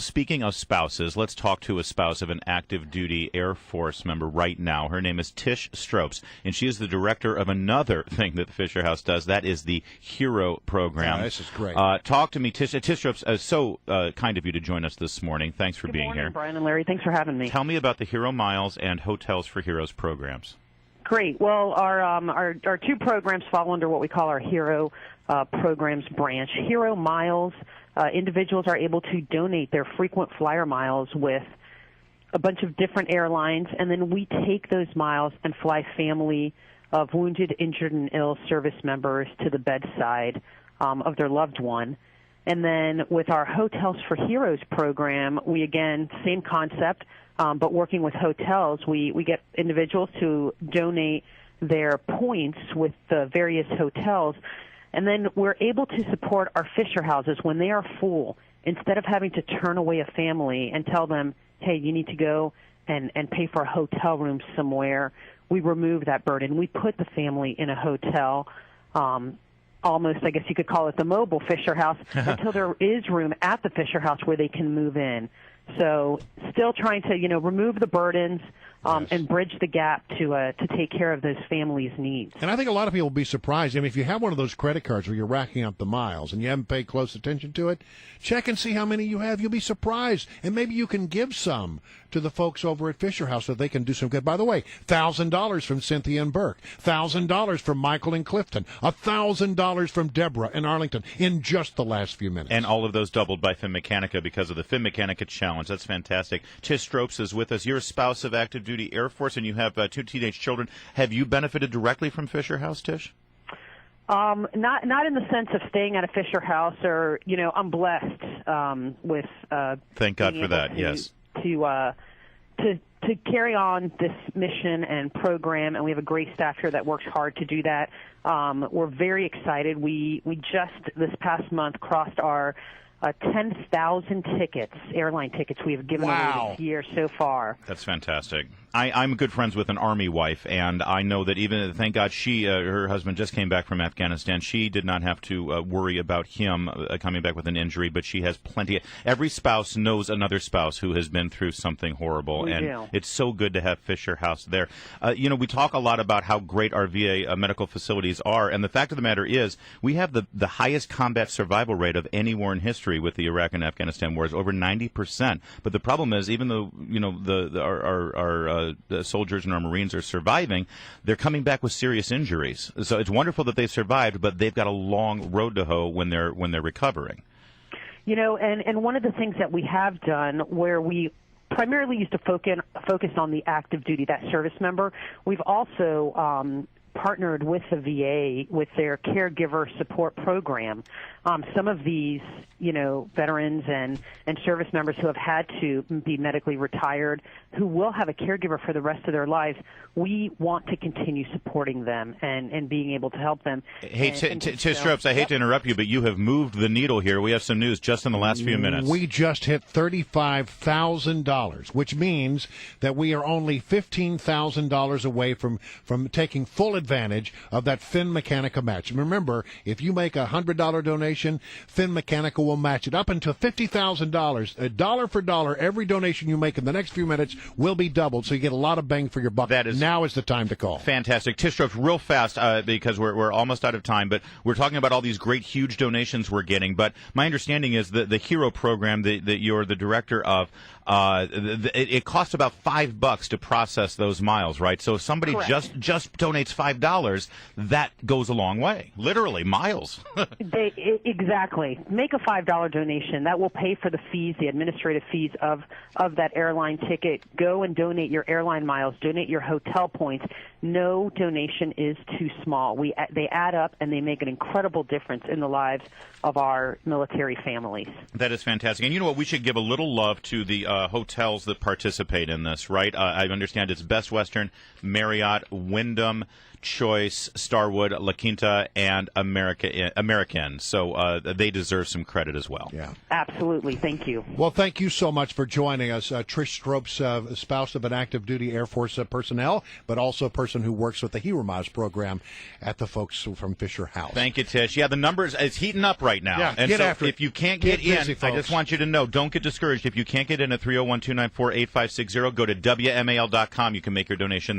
speaking of spouses, let's talk to a spouse of an active duty Air Force member right now. Her name is Tish Stropes, and she is the director of another thing that the Fisher House does. That is the Hero Program. Oh, this is great. Talk to me, Tish. Tish Stropes, so kind of you to join us this morning. Thanks for being here. Good morning, Brian and Larry. Thanks for having me. Tell me about the Hero Miles and Hotels for Heroes programs. Great. Well, our two programs fall under what we call our Hero programs branch. Hero Miles, individuals are able to donate their frequent flyer miles with a bunch of different airlines, and then we take those miles and fly family of wounded, injured, and ill service members to the bedside of their loved one. And then with our Hotels for Heroes program, we, again, same concept, but working with hotels, we get individuals to donate their points with the various hotels, and then we're able to support our Fisher houses when they are full. Instead of having to turn away a family and tell them, hey, you need to go and pay for a hotel room somewhere, we remove that burden. We put the family in a hotel, almost, I guess you could call it the mobile Fisher House, until there is room at the Fisher House where they can move in. So still trying to, remove the burdens and bridge the gap to take care of those families' needs. And I think a lot of people will be surprised. I mean, if you have one of those credit cards where you're racking up the miles and you haven't paid close attention to it, check and see how many you have. You'll be surprised. And maybe you can give some to the folks over at Fisher House so they can do some good. By the way, $1,000 from Cynthia and Burke, $1,000 from Michael and Clifton, $1,000 from Deborah in Arlington in just the last few minutes. And all of those doubled by Fin Mechanica because of the Fin Mechanica Challenge. That's fantastic. Tish Stropes is with us. You're a spouse of active duty Air Force, and you have two teenage children. Have you benefited directly from Fisher House, Tish? Not in the sense of staying at a Fisher House, or I'm blessed with. Thank God for that. Yes. To carry on this mission and program, and we have a great staff here that works hard to do that. We're very excited. We just this past month crossed our 10,000 tickets, airline tickets we have given away this year so far. That's fantastic. I'm good friends with an Army wife, and I know that even, thank God, her husband just came back from Afghanistan. She did not have to worry about him coming back with an injury, but she has plenty. Every spouse knows another spouse who has been through something horrible, it's so good to have Fisher House there. We talk a lot about how great our VA medical facilities are, and the fact of the matter is we have the highest combat survival rate of any war in history with the Iraq and Afghanistan wars, over 90%. But the problem is, even though our soldiers and our Marines are surviving, they're coming back with serious injuries. So it's wonderful that they've survived, but they've got a long road to hoe when they're recovering. And one of the things that we have done, where we primarily used to focus on the active duty, that service member, we've also partnered with the VA with their caregiver support program. Some of these, veterans and service members who have had to be medically retired, who will have a caregiver for the rest of their lives, we want to continue supporting them and being able to help them. Hey, Tish Stropes, I hate to interrupt you, but you have moved the needle here. We have some news just in the last few minutes. We just hit $35,000, which means that we are only $15,000 away from taking full advantage of that Fin Mechanica match. Remember, if you make a $100 donation, Fin Mechanica will match it up until $50,000. Dollar for dollar, every donation you make in the next few minutes will be doubled, so you get a lot of bang for your buck. Now is the time to call. Fantastic. Tish Stropes, real fast, because we're almost out of time, but we're talking about all these great, huge donations we're getting. But my understanding is that the Hero program that you're the director of, it costs about $5 to process those miles, right? So if somebody just donates $5, that goes a long way. Literally, miles. Exactly. Make a $5 donation. That will pay for the fees, the administrative fees of that airline ticket. Go and donate your airline miles. Donate your hotel points. No donation is too small. They add up, and they make an incredible difference in the lives of our military families. That is fantastic. And you know what? We should give a little love to the hotels that participate in this, right? I understand it's Best Western, Marriott, Wyndham, Choice, Starwood, La Quinta, and American. So they deserve some credit as well. Yeah. Absolutely. Thank you. Well, thank you so much for joining us. Trish Stropes, spouse of an active duty Air Force personnel, but also a person who works with the Hero Miles program at the folks from Fisher House. Thank you, Tish. Yeah, the numbers, it's heating up right now. Yeah, and get so after it. if you can't Get get busy, in, I folks. just want you to know, don't get discouraged. If you can't get in at 301-294-8560, go to WMAL.com. You can make your donation.